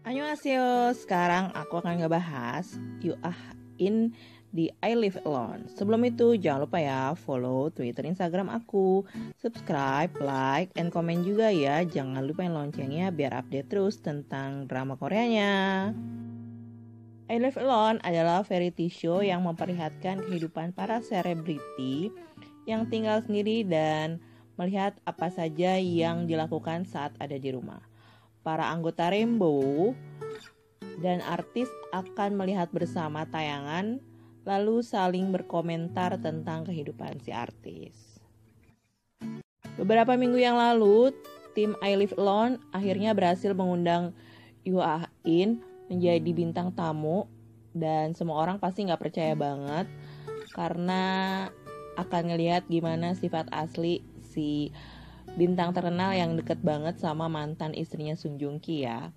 Annyeonghaseyo, sekarang aku akan ngebahas You Ah In di I Live Alone. Sebelum itu jangan lupa ya follow Twitter, Instagram aku, subscribe, like, and komen juga ya. Jangan lupa yang loncengnya biar update terus tentang drama Koreanya. I Live Alone adalah variety show yang memperlihatkan kehidupan para selebriti yang tinggal sendiri dan melihat apa saja yang dilakukan saat ada di rumah. Para anggota Rainbow dan artis akan melihat bersama tayangan, lalu saling berkomentar tentang kehidupan si artis. Beberapa minggu yang lalu, tim I Live Alone akhirnya berhasil mengundang Yoo Ah In menjadi bintang tamu, dan semua orang pasti nggak percaya banget karena akan ngelihat gimana sifat asli si bintang terkenal yang deket banget sama mantan istrinya Sung Joong Ki ya.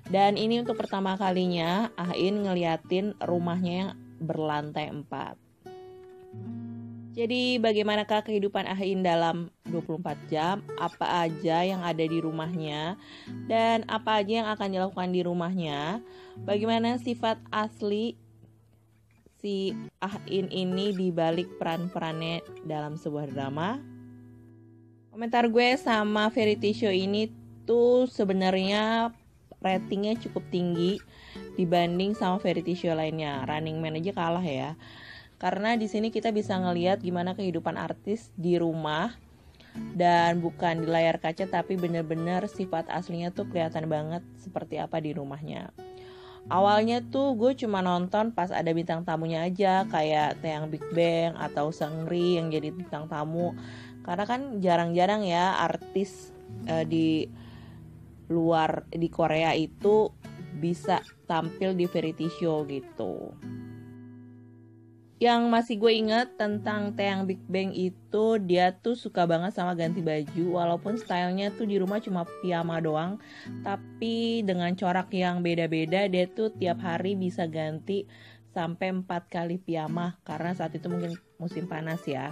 Dan ini untuk pertama kalinya Ah In ngeliatin rumahnya yang berlantai 4. Jadi bagaimanakah kehidupan Ah In dalam 24 jam? Apa aja yang ada di rumahnya? Dan apa aja yang akan dilakukan di rumahnya? Bagaimana sifat asli si Ah In ini dibalik peran-perannya dalam sebuah drama? Komentar gue sama variety show ini tuh sebenarnya ratingnya cukup tinggi dibanding sama variety show lainnya. Running Man aja kalah ya. Karena di sini kita bisa ngelihat gimana kehidupan artis di rumah dan bukan di layar kaca, tapi bener-bener sifat aslinya tuh kelihatan banget seperti apa di rumahnya. Awalnya tuh gue cuma nonton pas ada bintang tamunya aja, kayak Taeyang Big Bang atau Seungri yang jadi bintang tamu. Karena kan jarang-jarang ya artis di luar di Korea itu bisa tampil di variety show gitu. Yang masih gue inget tentang Taeyang Big Bang itu, dia tuh suka banget sama ganti baju. Walaupun stylenya tuh di rumah cuma piyama doang, tapi dengan corak yang beda-beda, dia tuh tiap hari bisa ganti sampai 4 kali piyama karena saat itu mungkin musim panas ya.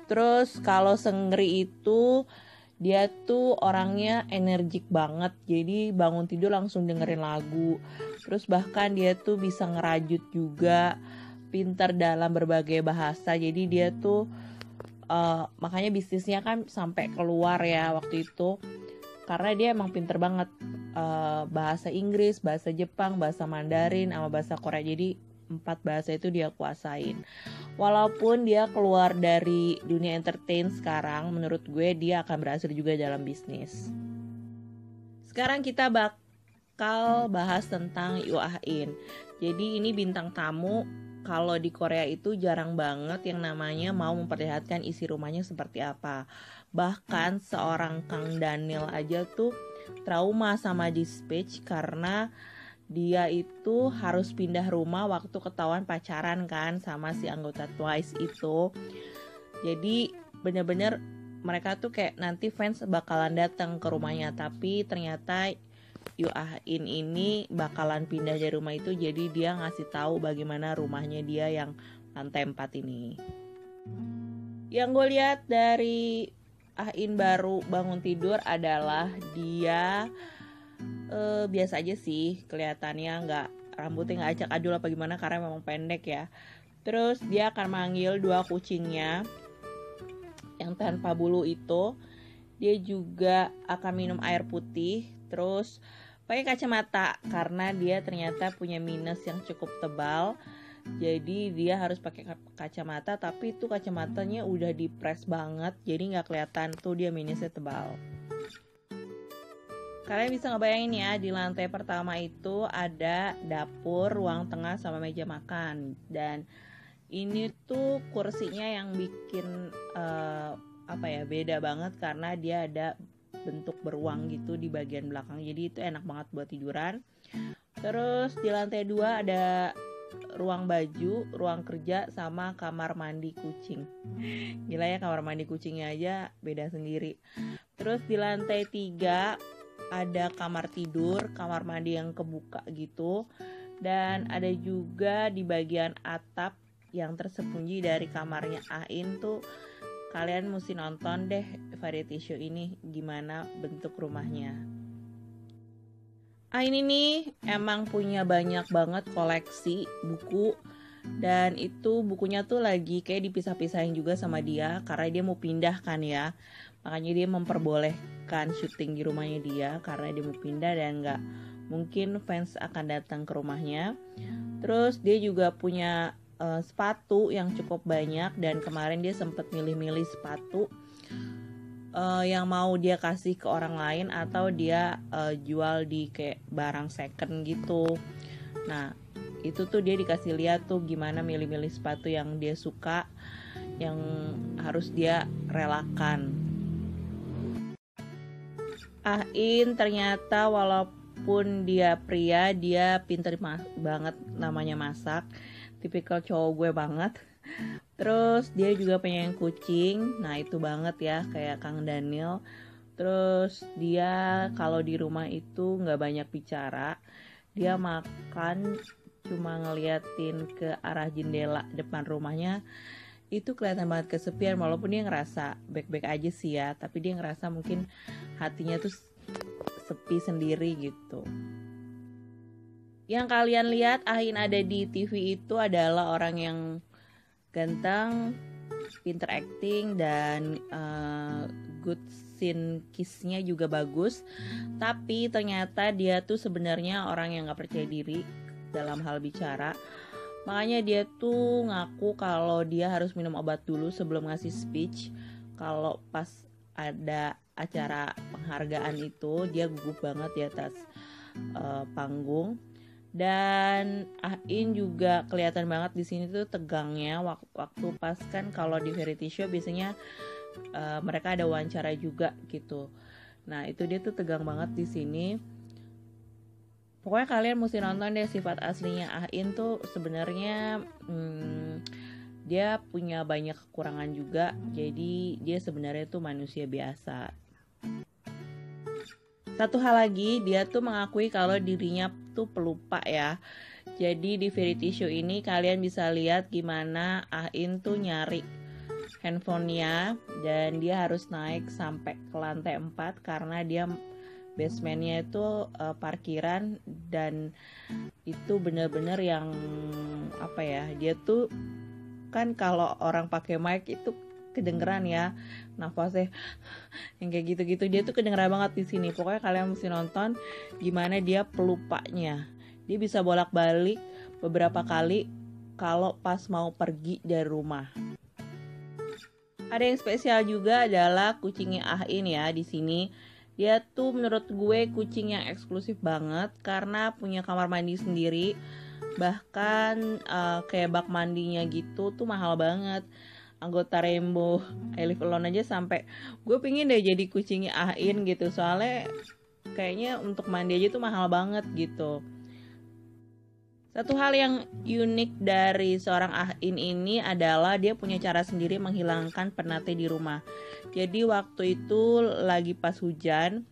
Terus kalau Seungri itu dia tuh orangnya energik banget, jadi bangun tidur langsung dengerin lagu. Terus bahkan dia tuh bisa ngerajut juga, pintar dalam berbagai bahasa. Jadi dia tuh makanya bisnisnya kan sampai keluar ya waktu itu, karena dia emang pinter banget bahasa Inggris, bahasa Jepang, bahasa Mandarin, sama bahasa Korea. Jadi 4 bahasa itu dia kuasain. Walaupun dia keluar dari dunia entertain sekarang, menurut gue dia akan berhasil juga dalam bisnis. Sekarang kita bakal bahas tentang Yoo Ah In. Jadi ini bintang tamu. Kalau di Korea itu jarang banget yang namanya mau memperlihatkan isi rumahnya seperti apa. Bahkan seorang Kang Daniel aja tuh trauma sama Dispatch karena dia itu harus pindah rumah waktu ketahuan pacaran kan sama si anggota Twice itu. Jadi bener-bener mereka tuh kayak nanti fans bakalan datang ke rumahnya, tapi ternyata Yoo Ah In ini bakalan pindah dari rumah itu. Jadi dia ngasih tahu bagaimana rumahnya dia yang lantai 4 ini. Yang gue lihat dari Ah In baru bangun tidur adalah dia biasa aja sih, kelihatannya rambutnya nggak acak adul apa gimana karena memang pendek ya. Terus dia akan manggil 2 kucingnya yang tanpa bulu itu. Dia juga akan minum air putih, terus pakai kacamata karena dia ternyata punya minus yang cukup tebal. Jadi dia harus pakai kacamata, tapi itu kacamatanya udah dipres banget, jadi nggak kelihatan tuh dia minusnya tebal. Kalian bisa ngebayangin ya, di lantai pertama itu ada dapur, ruang tengah, sama meja makan. Dan ini tuh kursinya yang bikin beda banget karena dia ada bentuk beruang gitu di bagian belakang. Jadi itu enak banget buat tiduran. Terus di lantai 2 ada ruang baju, ruang kerja, sama kamar mandi kucing. Gila ya, kamar mandi kucingnya aja beda sendiri. Terus di lantai 3 ada kamar tidur, kamar mandi yang kebuka gitu. Dan ada juga di bagian atap yang tersembunyi dari kamarnya Ah In tuh. Kalian mesti nonton deh variety show ini, gimana bentuk rumahnya. Ini nih emang punya banyak banget koleksi buku, dan itu bukunya tuh lagi kayak dipisah-pisahin juga sama dia karena dia mau pindah kan ya. Makanya dia memperbolehkan syuting di rumahnya dia karena dia mau pindah dan nggak mungkin fans akan datang ke rumahnya. Terus dia juga punya sepatu yang cukup banyak, dan kemarin dia sempat milih-milih sepatu yang mau dia kasih ke orang lain atau dia jual di kayak barang second gitu. Nah itu tuh dia dikasih lihat tuh gimana milih-milih sepatu yang dia suka, yang harus dia relakan. Ternyata walaupun dia pria, dia pinter banget namanya masak, tipikal cowok gue banget. Terus dia juga pengen kucing, nah itu banget ya kayak Kang Daniel. Terus dia kalau di rumah itu nggak banyak bicara, dia makan cuma ngeliatin ke arah jendela depan rumahnya. Itu kelihatan banget kesepian, walaupun dia ngerasa baik-baik aja sih ya, tapi dia ngerasa mungkin hatinya tuh sepi sendiri gitu. Yang kalian lihat ada di TV itu adalah orang yang ganteng, pinter acting, dan good scene kiss-nya juga bagus. Tapi ternyata dia tuh sebenarnya orang yang gak percaya diri dalam hal bicara. Makanya dia tuh ngaku kalau dia harus minum obat dulu sebelum ngasih speech. Kalau pas ada acara penghargaan itu dia gugup banget di atas panggung. Dan juga kelihatan banget di sini tuh tegangnya waktu pas kan kalau di variety show biasanya mereka ada wawancara juga gitu. Nah itu dia tuh tegang banget di sini. Pokoknya kalian mesti nonton deh. Sifat aslinya tuh sebenarnya dia punya banyak kekurangan juga. Jadi dia sebenarnya tuh manusia biasa. Satu hal lagi, dia tuh mengakui kalau dirinya tuh pelupa ya. Jadi di variety show ini kalian bisa lihat gimana tuh nyari handphonenya, dan dia harus naik sampai ke lantai 4 karena dia basementnya itu parkiran, dan itu bener-bener yang apa ya, dia tuh kan kalau orang pakai mic itu kedengeran ya nafasnya yang kayak gitu-gitu, dia tuh kedengeran banget di sini. Pokoknya kalian mesti nonton gimana dia pelupanya. Dia bisa bolak-balik beberapa kali kalau pas mau pergi dari rumah. Ada yang spesial juga adalah kucingnya ya di sini. Dia tuh menurut gue kucing yang eksklusif banget karena punya kamar mandi sendiri. Bahkan kayak bak mandinya gitu tuh mahal banget. Anggota Rainbow I Live Alone aja sampai gue pingin deh jadi kucingnya gitu. Soalnya kayaknya untuk mandi aja tuh mahal banget gitu. Satu hal yang unik dari seorang ini adalah dia punya cara sendiri menghilangkan penatnya di rumah. Jadi waktu itu lagi pas hujan,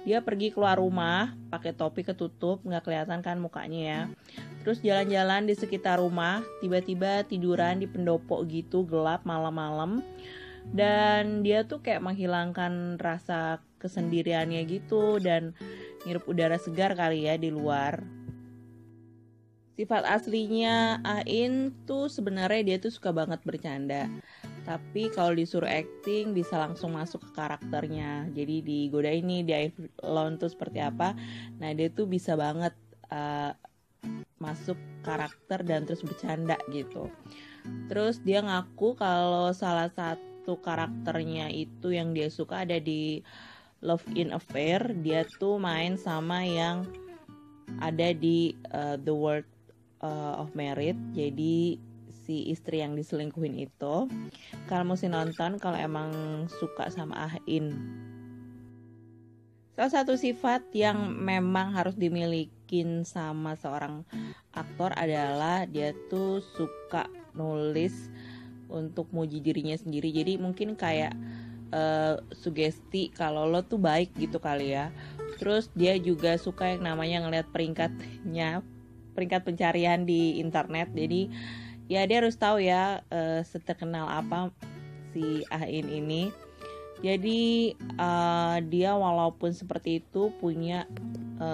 dia pergi keluar rumah pakai topi ketutup, nggak kelihatan kan mukanya ya. Terus jalan-jalan di sekitar rumah, tiba-tiba tiduran di pendopo gitu, gelap malam-malam. Dan dia tuh kayak menghilangkan rasa kesendiriannya gitu dan ngirup udara segar kali ya di luar. Sifat aslinya tuh sebenarnya dia tuh suka banget bercanda. Tapi kalau disuruh acting bisa langsung masuk ke karakternya. Jadi digoda ini di I Live Alone tuh seperti apa. Nah dia tuh bisa banget masuk karakter dan terus bercanda gitu. Terus dia ngaku kalau salah satu karakternya itu yang dia suka ada di Love in Affair. Dia tuh main sama yang ada di The World of Merit. Jadi si istri yang diselingkuhin itu. Kalian mesti nonton kalau emang suka sama Salah satu sifat yang memang harus dimilikin sama seorang aktor adalah dia tuh suka nulis untuk muji dirinya sendiri. Jadi mungkin kayak sugesti kalau lo tuh baik gitu kali ya. Terus dia juga suka yang namanya ngeliat peringkat pencarian di internet. Jadi ya dia harus tahu ya seterkenal apa si ini. Jadi dia walaupun seperti itu punya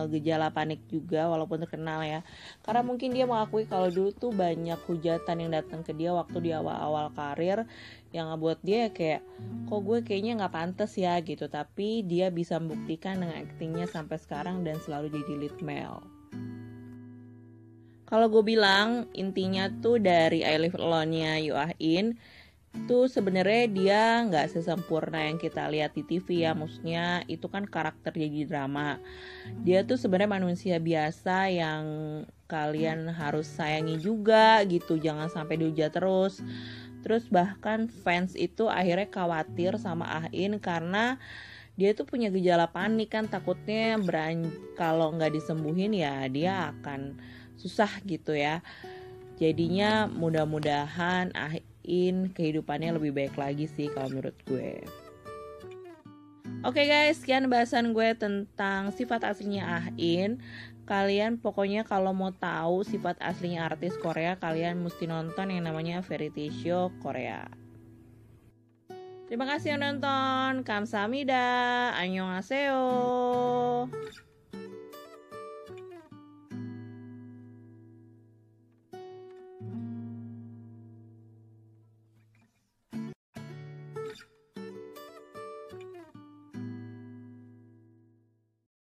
gejala panik juga walaupun terkenal ya. Karena mungkin dia mengakui kalau dulu tuh banyak hujatan yang datang ke dia waktu di awal-awal karir yang ngebuat dia kayak kok gue kayaknya nggak pantas ya gitu. Tapi dia bisa membuktikan dengan aktingnya sampai sekarang dan selalu jadi lead male. Kalau gue bilang intinya tuh dari I Live Alone-nya Yoo Ah-in tuh sebenarnya dia nggak sesempurna yang kita lihat di TV ya, maksudnya itu kan karakter jadi drama. Dia tuh sebenarnya manusia biasa yang kalian harus sayangi juga gitu, jangan sampai dihujat terus. Terus bahkan fans itu akhirnya khawatir sama Ah-in karena dia tuh punya gejala panik kan, takutnya kalau nggak disembuhin ya dia akan susah gitu ya. Jadinya mudah-mudahan kehidupannya lebih baik lagi sih kalau menurut gue. Oke guys, sekian bahasan gue tentang sifat aslinya Ah-in. Kalian pokoknya kalau mau tahu sifat aslinya artis Korea, kalian mesti nonton yang namanya Variety Show Korea. Terima kasih yang nonton. Kamsahamnida. Annyeonghaseyo.